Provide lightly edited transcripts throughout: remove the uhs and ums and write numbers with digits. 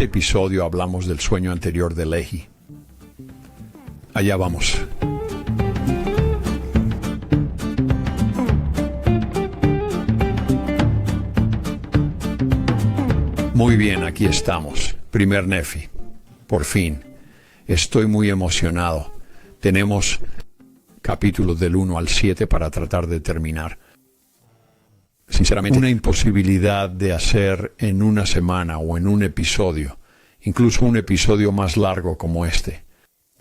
episodio hablamos del sueño anterior de Lehi. Allá vamos. Muy bien, aquí estamos. Primer Nefi. Por fin. Estoy muy emocionado. Tenemos capítulos del 1 al 7 para tratar de terminar. Sinceramente, una imposibilidad de hacer en una semana o en un episodio, incluso un episodio más largo como este.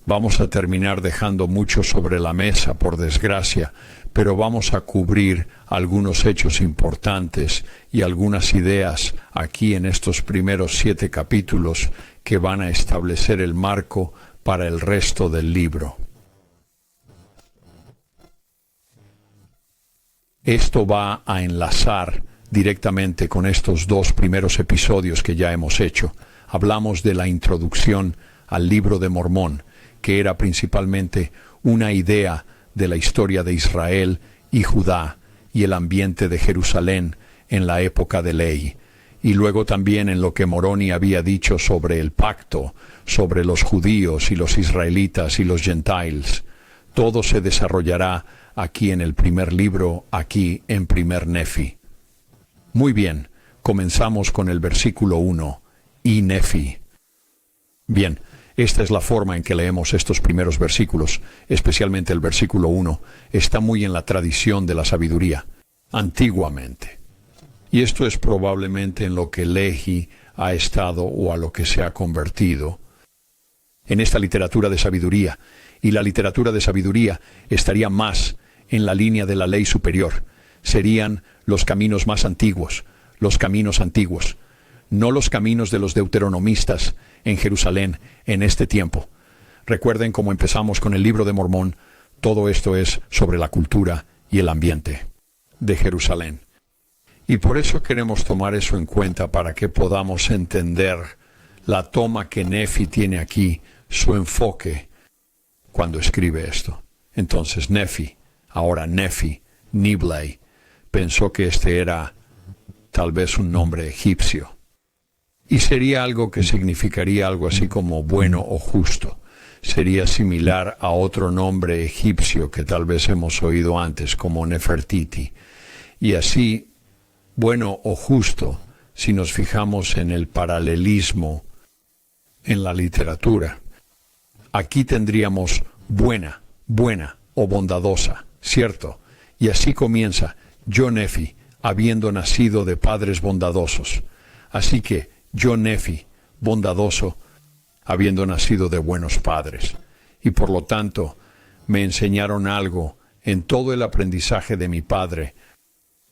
Vamos a terminar dejando mucho sobre la mesa, por desgracia, pero vamos a cubrir algunos hechos importantes y algunas ideas aquí en estos primeros 7 capítulos que van a establecer el marco para el resto del libro. Esto va a enlazar directamente con estos 2 primeros episodios que ya hemos hecho. Hablamos de la introducción al libro de Mormón, que era principalmente una idea de la historia de Israel y Judá y el ambiente de Jerusalén en la época de Lehi. Y luego también en lo que Moroni había dicho sobre el pacto, sobre los judíos y los israelitas y los gentiles. Todo se desarrollará aquí en el primer libro, aquí en primer Nefi. Muy bien, comenzamos con el versículo 1, y Nefi. Bien, esta es la forma en que leemos estos primeros versículos, especialmente el versículo 1. Está muy en la tradición de la sabiduría, antiguamente. Y esto es probablemente en lo que Lehi ha estado o a lo que se ha convertido en esta literatura de sabiduría. Y la literatura de sabiduría estaría más en la línea de la ley superior. Serían los caminos más antiguos, los caminos antiguos, no los caminos de los deuteronomistas en Jerusalén en este tiempo. Recuerden cómo empezamos con el libro de Mormón. Todo esto es sobre la cultura y el ambiente de Jerusalén. Y por eso queremos tomar eso en cuenta para que podamos entender la toma que Nefi tiene aquí, su enfoque cuando escribe esto. Entonces Nefi, ahora Nefi, Nibley, pensó que este era tal vez un nombre egipcio. Y sería algo que significaría algo así como bueno o justo. Sería similar a otro nombre egipcio que tal vez hemos oído antes, como Nefertiti. Y así, bueno o justo, si nos fijamos en el paralelismo en la literatura. Aquí tendríamos buena o bondadosa, ¿cierto? Y así comienza, yo Nefi, habiendo nacido de padres bondadosos. Así que, yo Nefi, bondadoso, habiendo nacido de buenos padres. Y por lo tanto, me enseñaron algo en todo el aprendizaje de mi padre,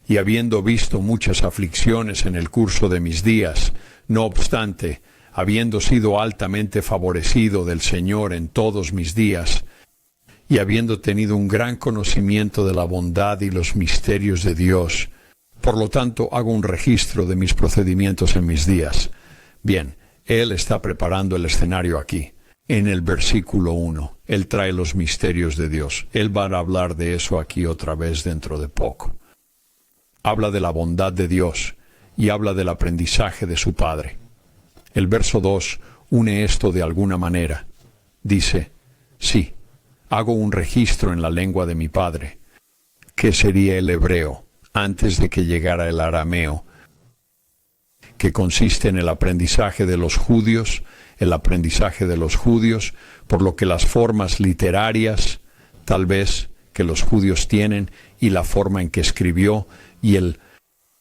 y habiendo visto muchas aflicciones en el curso de mis días, no obstante, habiendo sido altamente favorecido del Señor en todos mis días, y habiendo tenido un gran conocimiento de la bondad y los misterios de Dios, por lo tanto hago un registro de mis procedimientos en mis días. Bien, él está preparando el escenario aquí. En el versículo 1, él trae los misterios de Dios. Él va a hablar de eso aquí otra vez dentro de poco. Habla de la bondad de Dios y habla del aprendizaje de su Padre. El verso 2 une esto de alguna manera. Dice, sí, hago un registro en la lengua de mi Padre, que sería el hebreo, antes de que llegara el arameo, que consiste en el aprendizaje de los judíos, por lo que las formas literarias, tal vez, que los judíos tienen, y la forma en que escribió, y el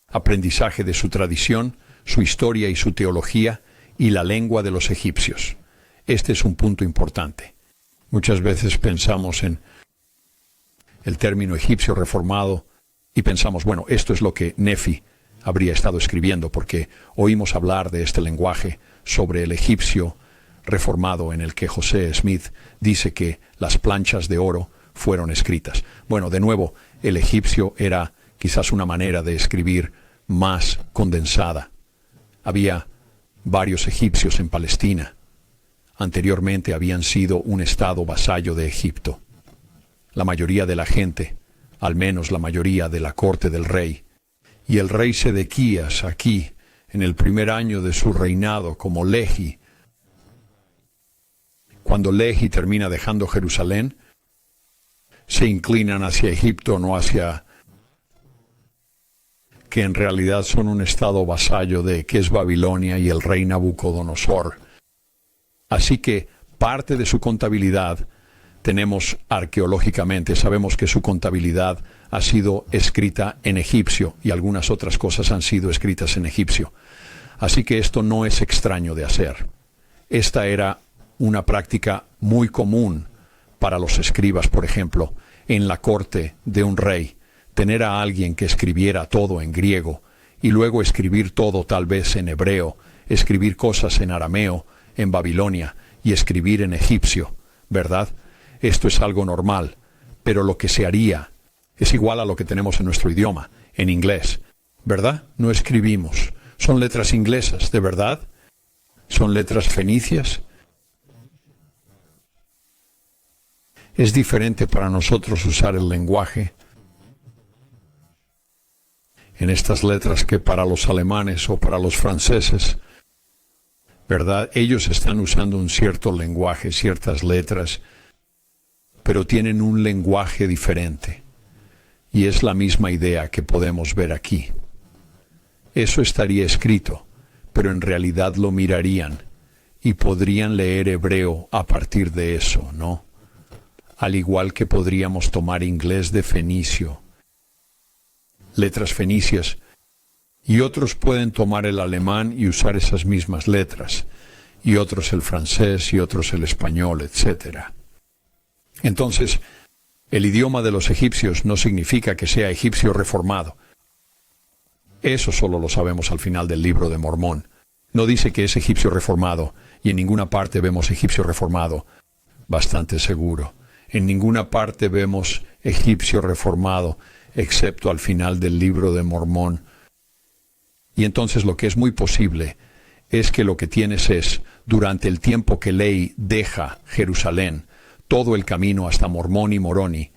aprendizaje de su tradición, su historia y su teología, y la lengua de los egipcios. Este es un punto importante. Muchas veces pensamos en el término egipcio reformado y pensamos, bueno, esto es lo que Nefi habría estado escribiendo, porque oímos hablar de este lenguaje sobre el egipcio reformado en el que José Smith dice que las planchas de oro fueron escritas. Bueno, de nuevo, el egipcio era quizás una manera de escribir más condensada. Había varios egipcios en Palestina. Anteriormente habían sido un estado vasallo de Egipto. La mayoría de la gente, al menos la mayoría de la corte del rey, y el rey Sedequías aquí, en el primer año de su reinado como Lehi. Cuando Lehi termina dejando Jerusalén, se inclinan hacia Egipto, no hacia que en realidad son un estado vasallo de que es Babilonia y el rey Nabucodonosor. Así que parte de su contabilidad tenemos arqueológicamente, sabemos que su contabilidad ha sido escrita en egipcio y algunas otras cosas han sido escritas en egipcio. Así que esto no es extraño de hacer. Esta era una práctica muy común para los escribas, por ejemplo, en la corte de un rey, tener a alguien que escribiera todo en griego y luego escribir todo tal vez en hebreo, escribir cosas en arameo, en Babilonia y escribir en egipcio, ¿verdad? Esto es algo normal, pero lo que se haría es igual a lo que tenemos en nuestro idioma, en inglés, ¿verdad? No escribimos. Son letras inglesas, ¿de verdad? ¿Son letras fenicias? Es diferente para nosotros usar el lenguaje en estas letras que para los alemanes o para los franceses, ¿verdad? Ellos están usando un cierto lenguaje, ciertas letras, pero tienen un lenguaje diferente. Y es la misma idea que podemos ver aquí. Eso estaría escrito, pero en realidad lo mirarían y podrían leer hebreo a partir de eso, ¿no? Al igual que podríamos tomar inglés de fenicio, letras fenicias, y otros pueden tomar el alemán y usar esas mismas letras, y otros el francés y otros el español, etc. Entonces, el idioma de los egipcios no significa que sea egipcio reformado. Eso solo lo sabemos al final del libro de Mormón. No dice que es egipcio reformado, y en ninguna parte vemos egipcio reformado. Bastante seguro. En ninguna parte vemos egipcio reformado, excepto al final del libro de Mormón. Y entonces lo que es muy posible es que lo que tienes es, durante el tiempo que Lehi deja Jerusalén, todo el camino hasta Mormón y Moroni,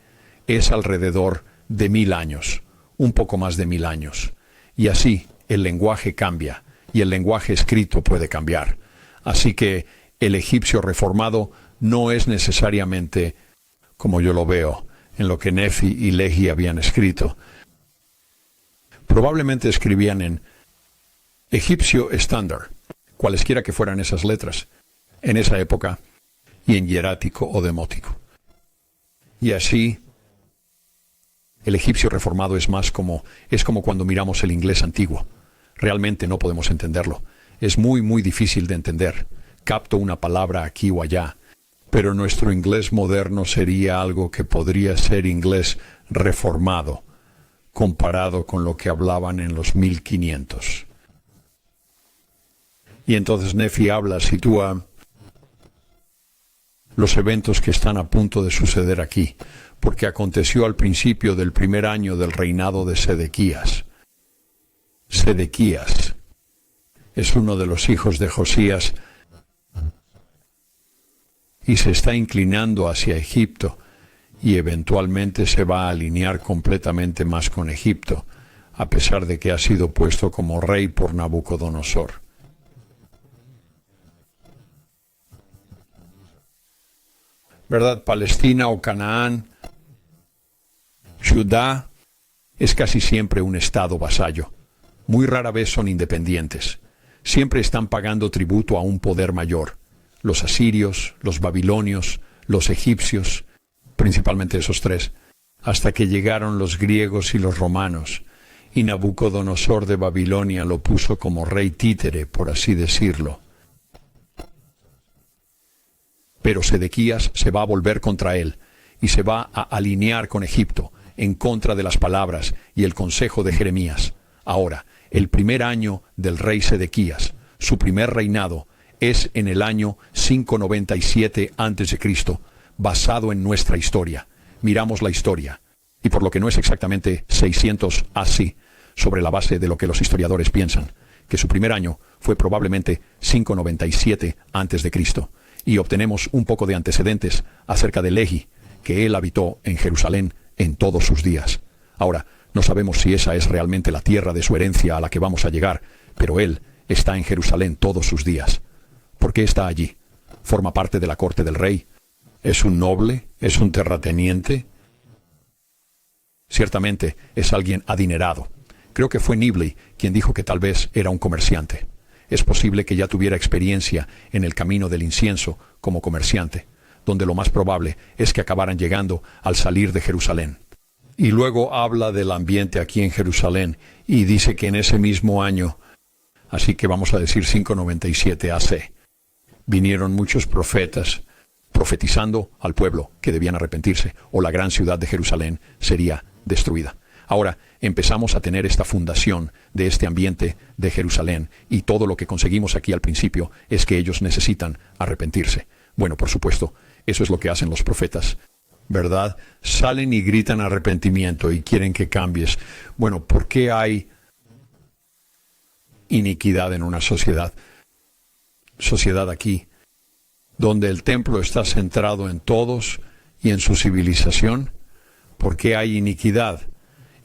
es alrededor de 1000 años, un poco más de 1000 años. Y así el lenguaje cambia, y el lenguaje escrito puede cambiar. Así que el egipcio reformado no es necesariamente, como yo lo veo, en lo que Nefi y Lehi habían escrito. Probablemente escribían en egipcio estándar, cualesquiera que fueran esas letras, en esa época, y en hierático o demótico. Y así, el egipcio reformado es como cuando miramos el inglés antiguo. Realmente no podemos entenderlo. Es muy, muy difícil de entender. Capto una palabra aquí o allá, pero nuestro inglés moderno sería algo que podría ser inglés reformado, comparado con lo que hablaban en los 1500. Y entonces Nefi sitúa los eventos que están a punto de suceder aquí, porque aconteció al principio del primer año del reinado de Sedequías. Sedequías es uno de los hijos de Josías y se está inclinando hacia Egipto y eventualmente se va a alinear completamente más con Egipto, a pesar de que ha sido puesto como rey por Nabucodonosor. ¿Verdad? Palestina o Canaán, Judá, es casi siempre un estado vasallo. Muy rara vez son independientes. Siempre están pagando tributo a un poder mayor. Los asirios, los babilonios, los egipcios, principalmente esos tres, hasta que llegaron los griegos y los romanos, y Nabucodonosor de Babilonia lo puso como rey títere, por así decirlo. Pero Sedequías se va a volver contra él, y se va a alinear con Egipto, en contra de las palabras y el consejo de Jeremías. Ahora, el primer año del rey Sedequías, su primer reinado, es en el año 597 a.C., basado en nuestra historia. Miramos la historia, y por lo que no es exactamente 600 así, sobre la base de lo que los historiadores piensan, que su primer año fue probablemente 597 a.C., y obtenemos un poco de antecedentes acerca de Lehi, que él habitó en Jerusalén en todos sus días. Ahora, no sabemos si esa es realmente la tierra de su herencia a la que vamos a llegar, pero él está en Jerusalén todos sus días. ¿Por qué está allí? ¿Forma parte de la corte del rey? ¿Es un noble? ¿Es un terrateniente? Ciertamente es alguien adinerado. Creo que fue Nibley quien dijo que tal vez era un comerciante. Es posible que ya tuviera experiencia en el camino del incienso como comerciante, donde lo más probable es que acabaran llegando al salir de Jerusalén. Y luego habla del ambiente aquí en Jerusalén y dice que en ese mismo año, así que vamos a decir 597 AC, vinieron muchos profetas profetizando al pueblo que debían arrepentirse o la gran ciudad de Jerusalén sería destruida. Ahora empezamos a tener esta fundación de este ambiente de Jerusalén y todo lo que conseguimos aquí al principio es que ellos necesitan arrepentirse. Bueno, por supuesto, eso es lo que hacen los profetas, ¿verdad? Salen y gritan arrepentimiento y quieren que cambies. Bueno, ¿por qué hay iniquidad en una sociedad aquí, donde el templo está centrado en todos y en su civilización? ¿Por qué hay iniquidad?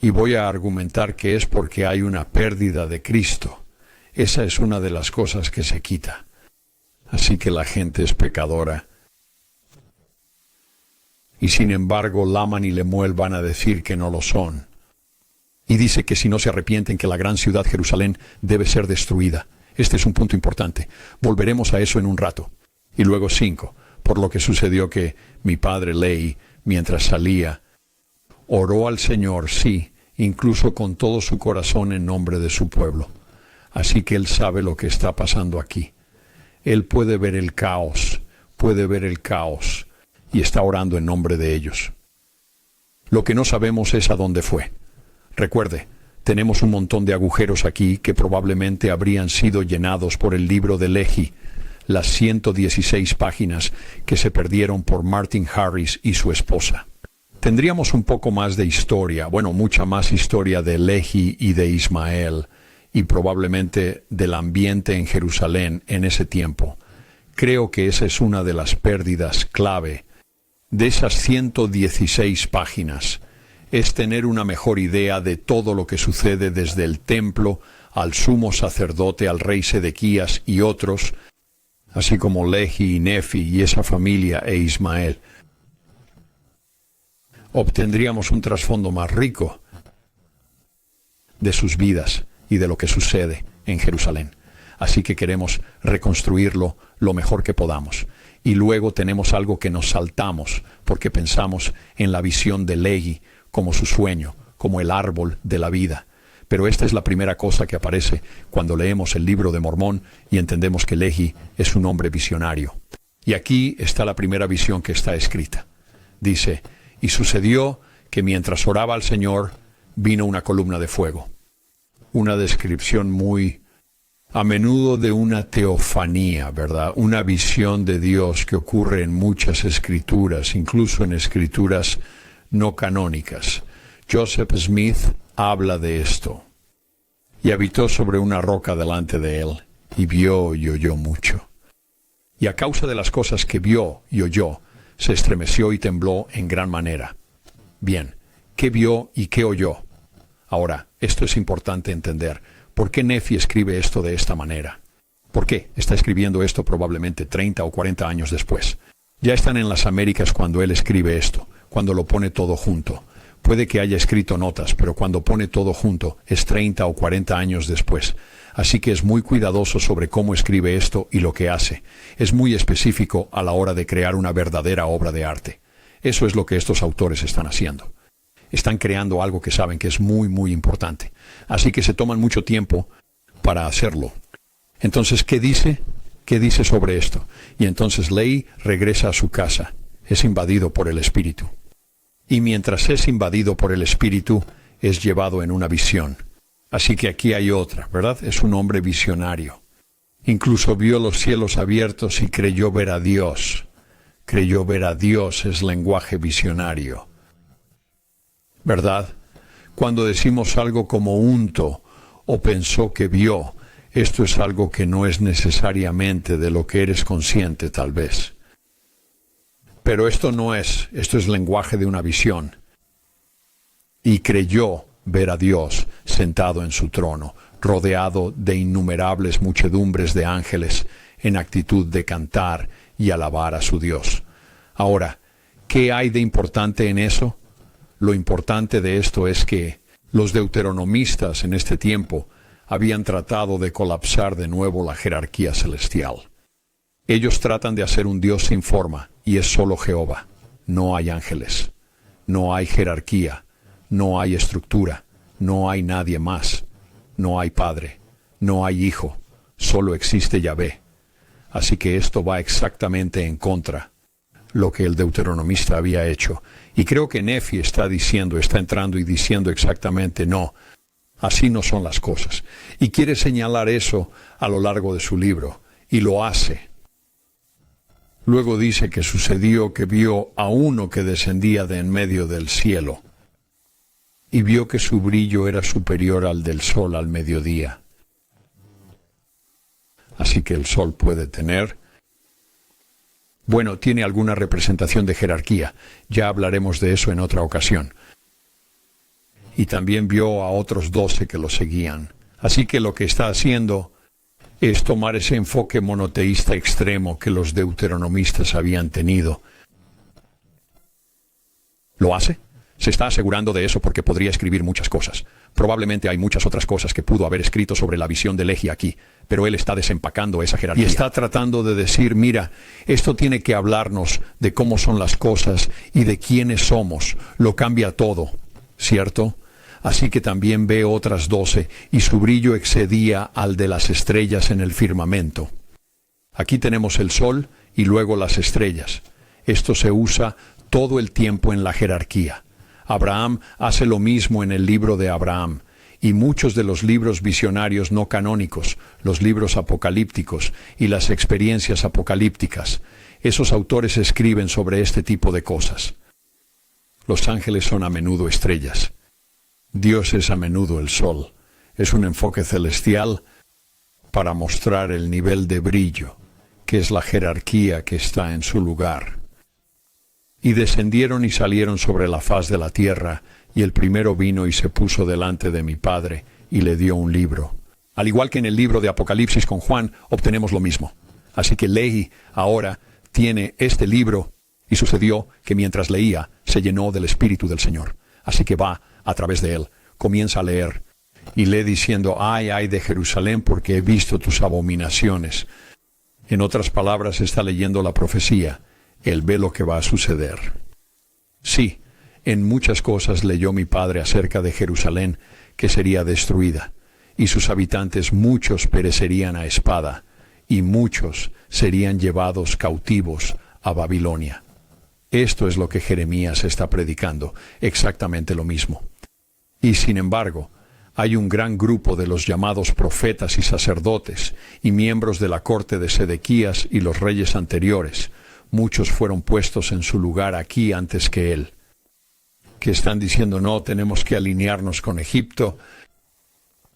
Y voy a argumentar que es porque hay una pérdida de Cristo. Esa es una de las cosas que se quita. Así que la gente es pecadora. Y sin embargo, Laman y Lemuel van a decir que no lo son. Y dice que si no se arrepienten, que la gran ciudad Jerusalén debe ser destruida. Este es un punto importante. Volveremos a eso en un rato. Y luego 5, por lo que sucedió que mi padre Lehi, mientras salía, oró al Señor, sí, incluso con todo su corazón en nombre de su pueblo. Así que él sabe lo que está pasando aquí. Él puede ver el caos, y está orando en nombre de ellos. Lo que no sabemos es a dónde fue. Recuerde, tenemos un montón de agujeros aquí que probablemente habrían sido llenados por el libro de Lehi, las 116 páginas que se perdieron por Martin Harris y su esposa. Tendríamos un poco más de historia, bueno, mucha más historia de Lehi y de Ismael, y probablemente del ambiente en Jerusalén en ese tiempo. Creo que esa es una de las pérdidas clave de esas 116 páginas, es tener una mejor idea de todo lo que sucede desde el templo al sumo sacerdote, al rey Sedequías y otros, así como Lehi y Nefi y esa familia e Ismael. Obtendríamos un trasfondo más rico de sus vidas y de lo que sucede en Jerusalén. Así que queremos reconstruirlo lo mejor que podamos. Y luego tenemos algo que nos saltamos porque pensamos en la visión de Lehi como su sueño, como el árbol de la vida. Pero esta es la primera cosa que aparece cuando leemos el libro de Mormón y entendemos que Lehi es un hombre visionario. Y aquí está la primera visión que está escrita. Dice, y sucedió que mientras oraba al Señor, vino una columna de fuego. Una descripción muy a menudo de una teofanía, ¿verdad? Una visión de Dios que ocurre en muchas escrituras, incluso en escrituras no canónicas. Joseph Smith habla de esto. Y habitó sobre una roca delante de él, y vio y oyó mucho. Y a causa de las cosas que vio y oyó, se estremeció y tembló en gran manera. Bien, ¿qué vio y qué oyó? Ahora, esto es importante entender. ¿Por qué Nefi escribe esto de esta manera? ¿Por qué está escribiendo esto probablemente 30 o 40 años después? Ya están en las Américas cuando él escribe esto, cuando lo pone todo junto. Puede que haya escrito notas, pero cuando pone todo junto es 30 o 40 años después. Así que es muy cuidadoso sobre cómo escribe esto y lo que hace. Es muy específico a la hora de crear una verdadera obra de arte. Eso es lo que estos autores están haciendo. Están creando algo que saben que es muy, muy importante. Así que se toman mucho tiempo para hacerlo. Entonces, ¿qué dice? ¿Qué dice sobre esto? Y entonces Lehi regresa a su casa. Es invadido por el Espíritu. Y mientras es invadido por el Espíritu, es llevado en una visión. Así que aquí hay otra, ¿verdad? Es un hombre visionario. Incluso vio los cielos abiertos y creyó ver a Dios. Creyó ver a Dios es lenguaje visionario, ¿verdad? Cuando decimos algo como unto o pensó que vio, esto es algo que no es necesariamente de lo que eres consciente, tal vez. Pero esto es lenguaje de una visión. Y creyó ver a Dios sentado en su trono. rodeado de innumerables muchedumbres de ángeles en actitud de cantar y alabar a su Dios. Ahora, ¿qué hay de importante en eso? Lo importante de esto es que los deuteronomistas en este tiempo habían tratado de colapsar de nuevo la jerarquía celestial. Ellos tratan de hacer un Dios sin forma, y es solo Jehová. No hay ángeles, no hay jerarquía, no hay estructura, no hay nadie más, no hay Padre, no hay Hijo, solo existe Yahvé. Así que esto va exactamente en contra lo que el deuteronomista había hecho. Y creo que Nefi está entrando y diciendo exactamente no, así no son las cosas. Y quiere señalar eso a lo largo de su libro, y lo hace. Luego dice que sucedió que vio a uno que descendía de en medio del cielo, y vio que su brillo era superior al del sol al mediodía. Así que el sol puede tener, tiene alguna representación de jerarquía. Ya hablaremos de eso en otra ocasión. Y también vio a otros 12 que lo seguían. Así que lo que está haciendo es tomar ese enfoque monoteísta extremo que los deuteronomistas habían tenido. ¿Lo hace? Se está asegurando de eso porque podría escribir muchas cosas. Probablemente hay muchas otras cosas que pudo haber escrito sobre la visión de Lehi aquí, pero él está desempacando esa jerarquía. Y está tratando de decir, mira, esto tiene que hablarnos de cómo son las cosas y de quiénes somos. Lo cambia todo, ¿cierto? Así que también ve otras 12, y su brillo excedía al de las estrellas en el firmamento. Aquí tenemos el sol y luego las estrellas. Esto se usa todo el tiempo en la jerarquía. Abraham hace lo mismo en el libro de Abraham, y muchos de los libros visionarios no canónicos, los libros apocalípticos y las experiencias apocalípticas, esos autores escriben sobre este tipo de cosas. Los ángeles son a menudo estrellas. Dios es a menudo el sol. Es un enfoque celestial para mostrar el nivel de brillo, que es la jerarquía que está en su lugar. Y descendieron y salieron sobre la faz de la tierra, y el primero vino y se puso delante de mi Padre, y le dio un libro. Al igual que en el libro de Apocalipsis con Juan, obtenemos lo mismo. Así que Lehi ahora tiene este libro, y sucedió que mientras leía, se llenó del Espíritu del Señor. Así que va a través de él, comienza a leer, y lee diciendo, ay de Jerusalén, porque he visto tus abominaciones. En otras palabras, está leyendo la profecía. Él ve lo que va a suceder. Sí, en muchas cosas leyó mi padre acerca de Jerusalén, que sería destruida, y sus habitantes muchos perecerían a espada, y muchos serían llevados cautivos a Babilonia. Esto es lo que Jeremías está predicando, exactamente lo mismo. Y sin embargo, hay un gran grupo de los llamados profetas y sacerdotes, y miembros de la corte de Sedequías y los reyes anteriores. Muchos fueron puestos en su lugar aquí antes que él, que están diciendo, no, tenemos que alinearnos con Egipto.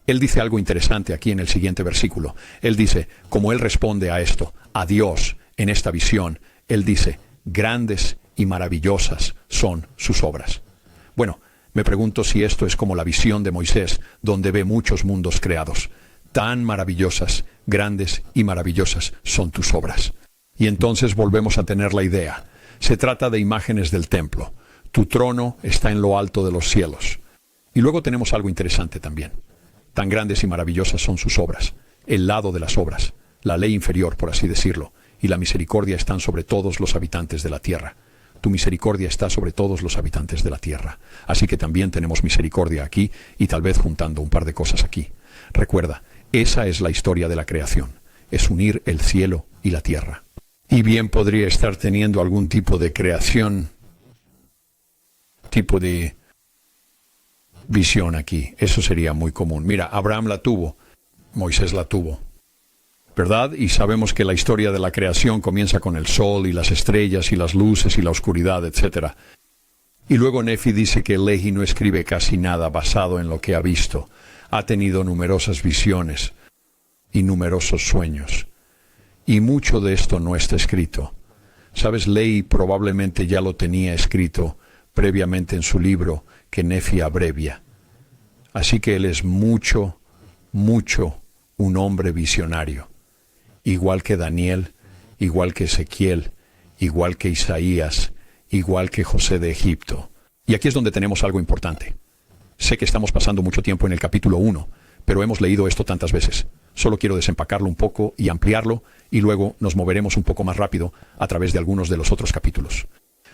Él dice algo interesante aquí en el siguiente versículo. Él dice, como él responde a esto, a Dios, en esta visión, él dice, grandes y maravillosas son sus obras. Bueno, me pregunto si esto es como la visión de Moisés, donde ve muchos mundos creados. Tan maravillosas, grandes y maravillosas son tus obras. Y entonces volvemos a tener la idea. Se trata de imágenes del templo. Tu trono está en lo alto de los cielos. Y luego tenemos algo interesante también. Tan grandes y maravillosas son sus obras. El lado de las obras, la ley inferior, por así decirlo, y la misericordia están sobre todos los habitantes de la tierra. Tu misericordia está sobre todos los habitantes de la tierra. Así que también tenemos misericordia aquí, y tal vez juntando un par de cosas aquí. Recuerda, esa es la historia de la creación. Es unir el cielo y la tierra. Y bien podría estar teniendo algún tipo de creación, tipo de visión aquí. Eso sería muy común. Mira, Abraham la tuvo, Moisés la tuvo, ¿verdad? Y sabemos que la historia de la creación comienza con el sol y las estrellas y las luces y la oscuridad, etc. Y luego Nefi dice que Lehi no escribe casi nada basado en lo que ha visto. Ha tenido numerosas visiones y numerosos sueños. Y mucho de esto no está escrito. ¿Sabes? Lehi probablemente ya lo tenía escrito previamente en su libro que Nefi abrevia. Así que él es mucho mucho un hombre visionario, igual que Daniel, igual que Ezequiel, igual que Isaías, igual que José de Egipto. Y aquí es donde tenemos algo importante. Sé que estamos pasando mucho tiempo en el capítulo 1, pero hemos leído esto tantas veces. Solo quiero desempacarlo un poco y ampliarlo, y luego nos moveremos un poco más rápido a través de algunos de los otros capítulos.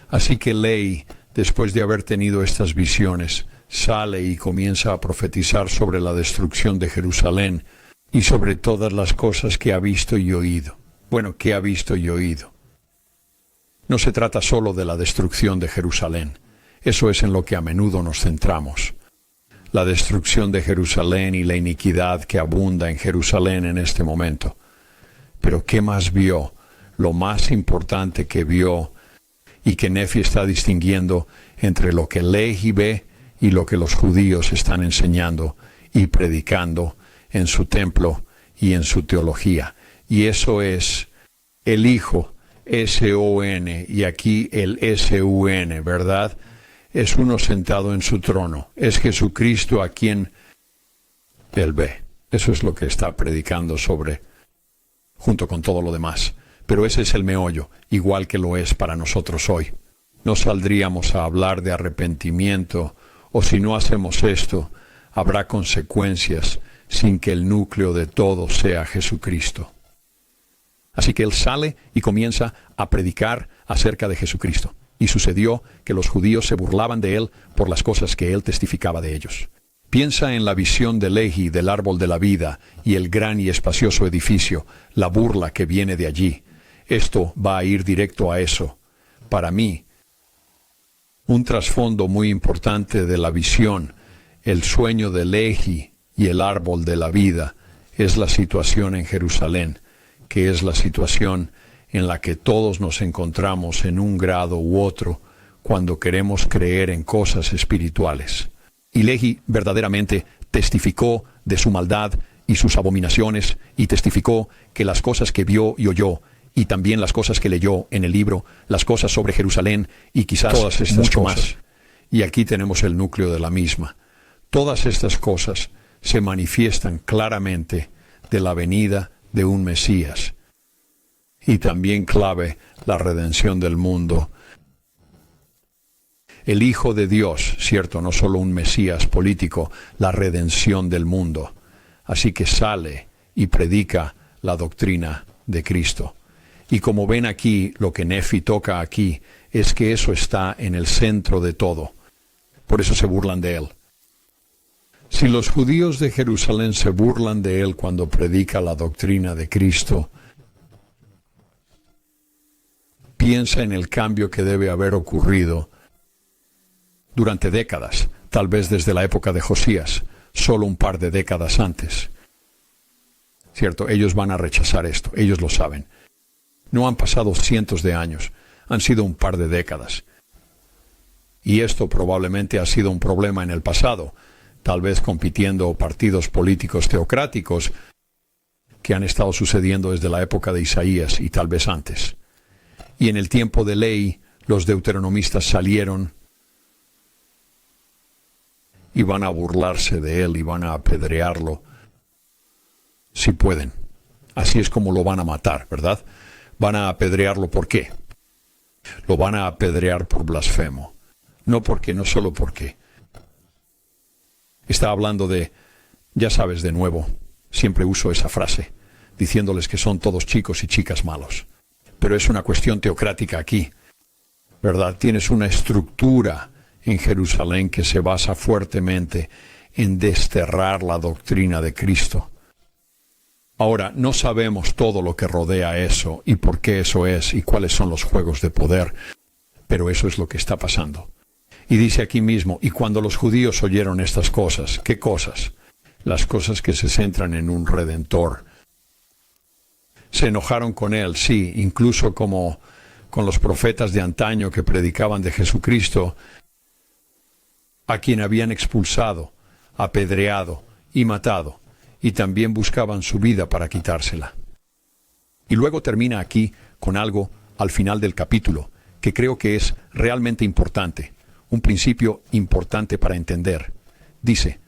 Así que Lehi, después de haber tenido estas visiones, sale y comienza a profetizar sobre la destrucción de Jerusalén y sobre todas las cosas que ha visto y oído. Bueno, ¿qué ha visto y oído? No se trata solo de la destrucción de Jerusalén. Eso es en lo que a menudo nos centramos. La destrucción de Jerusalén y la iniquidad que abunda en Jerusalén en este momento. Pero ¿qué más vio? Lo más importante que vio y que Nefi está distinguiendo entre lo que Lehi ve y lo que los judíos están enseñando y predicando en su templo y en su teología. Y eso es el Hijo, S-O-N, y aquí el S-U-N, ¿verdad? Es uno sentado en su trono. Es Jesucristo a quien él ve. Eso es lo que está predicando sobre, junto con todo lo demás. Pero ese es el meollo, igual que lo es para nosotros hoy. No saldríamos a hablar de arrepentimiento, o si no hacemos esto, habrá consecuencias sin que el núcleo de todo sea Jesucristo. Así que él sale y comienza a predicar acerca de Jesucristo. Y sucedió que los judíos se burlaban de él por las cosas que él testificaba de ellos. Piensa en la visión de Lehi del árbol de la vida y el gran y espacioso edificio, la burla que viene de allí. Esto va a ir directo a eso. Para mí, un trasfondo muy importante de la visión, el sueño de Lehi y el árbol de la vida, es la situación en Jerusalén, que es la situación en la que todos nos encontramos en un grado u otro cuando queremos creer en cosas espirituales. Y Lehi verdaderamente testificó de su maldad y sus abominaciones, y testificó que las cosas que vio y oyó, y también las cosas que leyó en el libro, las cosas sobre Jerusalén, y quizás todas estas mucho cosas. Más. Y aquí tenemos el núcleo de la misma. Todas estas cosas se manifiestan claramente de la venida de un Mesías. Y también clave la redención del mundo. El Hijo de Dios, cierto, no solo un Mesías político, la redención del mundo. Así que sale y predica la doctrina de Cristo. Y como ven aquí, lo que Nefi toca aquí es que eso está en el centro de todo. Por eso se burlan de él. Si los judíos de Jerusalén se burlan de él cuando predica la doctrina de Cristo, piensa en el cambio que debe haber ocurrido durante décadas, tal vez desde la época de Josías, solo un par de décadas antes. Cierto, ellos van a rechazar esto, ellos lo saben. No han pasado cientos de años, han sido un par de décadas. Y esto probablemente ha sido un problema en el pasado, tal vez compitiendo partidos políticos teocráticos que han estado sucediendo desde la época de Isaías y tal vez antes. Y en el tiempo de Lehi, los deuteronomistas salieron y van a burlarse de él y van a apedrearlo, si pueden. Así es como lo van a matar, ¿verdad? Van a apedrearlo, ¿por qué? Lo van a apedrear por blasfemo. No porque, no solo porque. Está hablando de, ya sabes, de nuevo, siempre uso esa frase, diciéndoles que son todos chicos y chicas malos. Pero es una cuestión teocrática aquí, ¿verdad? Tienes una estructura en Jerusalén que se basa fuertemente en desterrar la doctrina de Cristo. Ahora, no sabemos todo lo que rodea eso y por qué eso es y cuáles son los juegos de poder, pero eso es lo que está pasando. Y dice aquí mismo, y cuando los judíos oyeron estas cosas, ¿qué cosas? Las cosas que se centran en un Redentor. Se enojaron con él, sí, incluso como con los profetas de antaño que predicaban de Jesucristo, a quien habían expulsado, apedreado y matado, y también buscaban su vida para quitársela. Y luego termina aquí con algo al final del capítulo, que creo que es realmente importante, un principio importante para entender. Dice,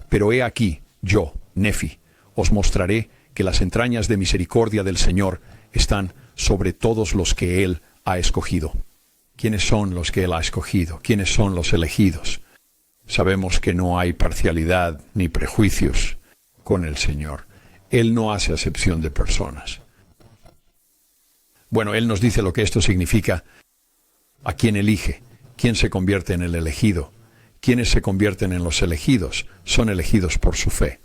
pero he aquí, yo, Nefi, os mostraré que las entrañas de misericordia del Señor están sobre todos los que Él ha escogido. ¿Quiénes son los que Él ha escogido? ¿Quiénes son los elegidos? Sabemos que no hay parcialidad ni prejuicios con el Señor. Él no hace acepción de personas. Bueno, Él nos dice lo que esto significa. ¿A quién elige? ¿Quién se convierte en el elegido? ¿Quiénes se convierten en los elegidos? Son elegidos por su fe.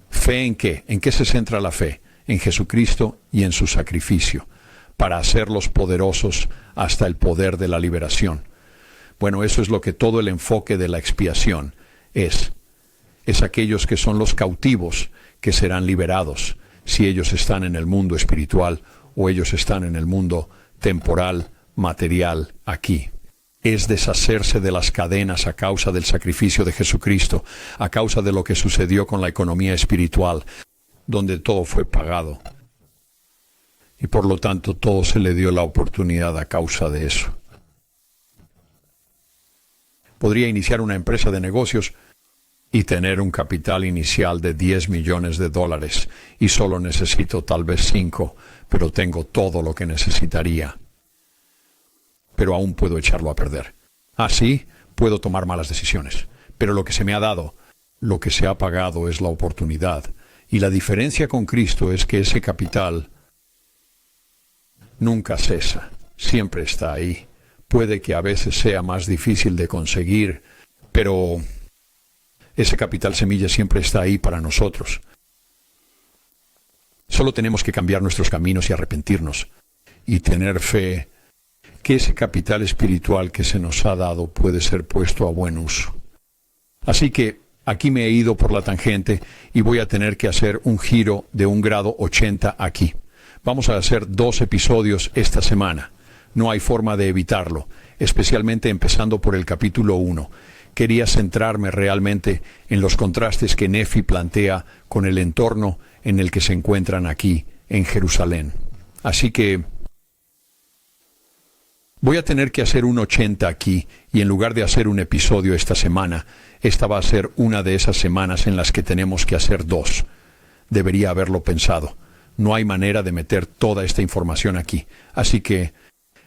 ¿Fe en qué? ¿En qué se centra la fe? En Jesucristo y en su sacrificio, para hacerlos poderosos hasta el poder de la liberación. Bueno, eso es lo que todo el enfoque de la expiación es. Es aquellos que son los cautivos que serán liberados, si ellos están en el mundo espiritual o ellos están en el mundo temporal, material, aquí. Es deshacerse de las cadenas a causa del sacrificio de Jesucristo, a causa de lo que sucedió con la economía espiritual, donde todo fue pagado. Y por lo tanto todo se le dio la oportunidad a causa de eso. Podría iniciar una empresa de negocios y tener un capital inicial de $10 millones y solo necesito tal vez 5, pero tengo todo lo que necesitaría. Pero aún puedo echarlo a perder. Así puedo tomar malas decisiones. Pero lo que se me ha dado, lo que se ha pagado es la oportunidad. Y la diferencia con Cristo es que ese capital nunca cesa, siempre está ahí. Puede que a veces sea más difícil de conseguir, pero ese capital semilla siempre está ahí para nosotros. Solo tenemos que cambiar nuestros caminos y arrepentirnos y tener fe que ese capital espiritual que se nos ha dado puede ser puesto a buen uso. Así que aquí me he ido por la tangente y voy a tener que hacer un giro de 1 grado 80 aquí. Vamos a hacer 2 episodios esta semana. No hay forma de evitarlo, especialmente empezando por el capítulo 1. Quería centrarme realmente en los contrastes que Nefi plantea con el entorno en el que se encuentran aquí, en Jerusalén. Así que voy a tener que hacer un 80 aquí, y en lugar de hacer un episodio esta semana, esta va a ser una de esas semanas en las que tenemos que hacer 2. Debería haberlo pensado. No hay manera de meter toda esta información aquí. Así que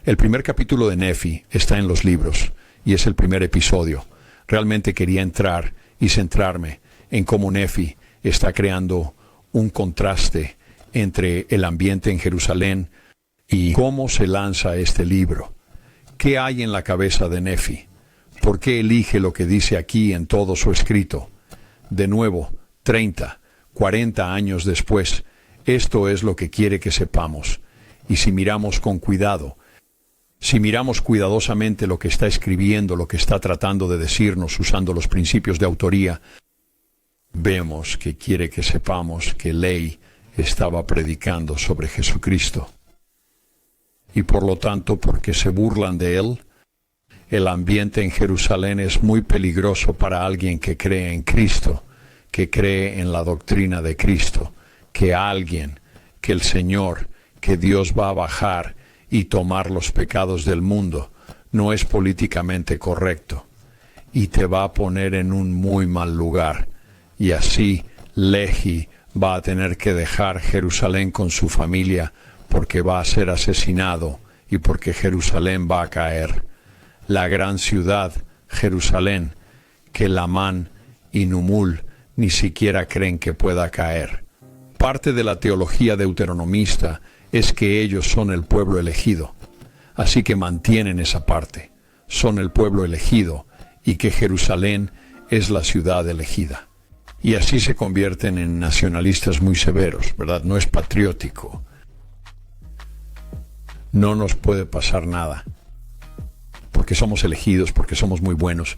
el primer capítulo de Nefi está en los libros, y es el primer episodio. Realmente quería entrar y centrarme en cómo Nefi está creando un contraste entre el ambiente en Jerusalén y cómo se lanza este libro. ¿Qué hay en la cabeza de Nefi? ¿Por qué elige lo que dice aquí en todo su escrito? De nuevo, 30, 40 años después, esto es lo que quiere que sepamos. Y si miramos con cuidado, si miramos cuidadosamente lo que está escribiendo, lo que está tratando de decirnos usando los principios de autoría, vemos que quiere que sepamos que Ley estaba predicando sobre Jesucristo. Y por lo tanto, porque se burlan de él, el ambiente en Jerusalén es muy peligroso para alguien que cree en Cristo, que cree en la doctrina de Cristo, que el Señor, que Dios va a bajar y tomar los pecados del mundo, no es políticamente correcto, y te va a poner en un muy mal lugar. Y así Lehi va a tener que dejar Jerusalén con su familia, porque va a ser asesinado y porque Jerusalén va a caer. La gran ciudad, Jerusalén, que Lamán y Numul ni siquiera creen que pueda caer. Parte de la teología deuteronomista es que ellos son el pueblo elegido, así que mantienen esa parte. Son el pueblo elegido y que Jerusalén es la ciudad elegida. Y así se convierten en nacionalistas muy severos, ¿verdad? No es patriótico. No nos puede pasar nada, porque somos elegidos, porque somos muy buenos.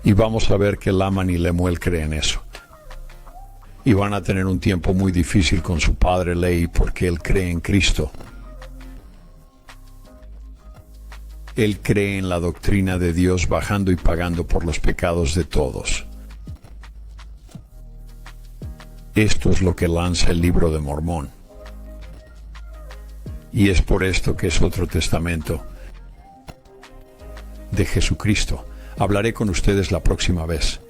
Y vamos a ver que Lamán y Lemuel creen eso. Y van a tener un tiempo muy difícil con su padre Lehi, porque él cree en Cristo. Él cree en la doctrina de Dios bajando y pagando por los pecados de todos. Esto es lo que lanza el libro de Mormón. Y es por esto que es otro testamento de Jesucristo. Hablaré con ustedes la próxima vez.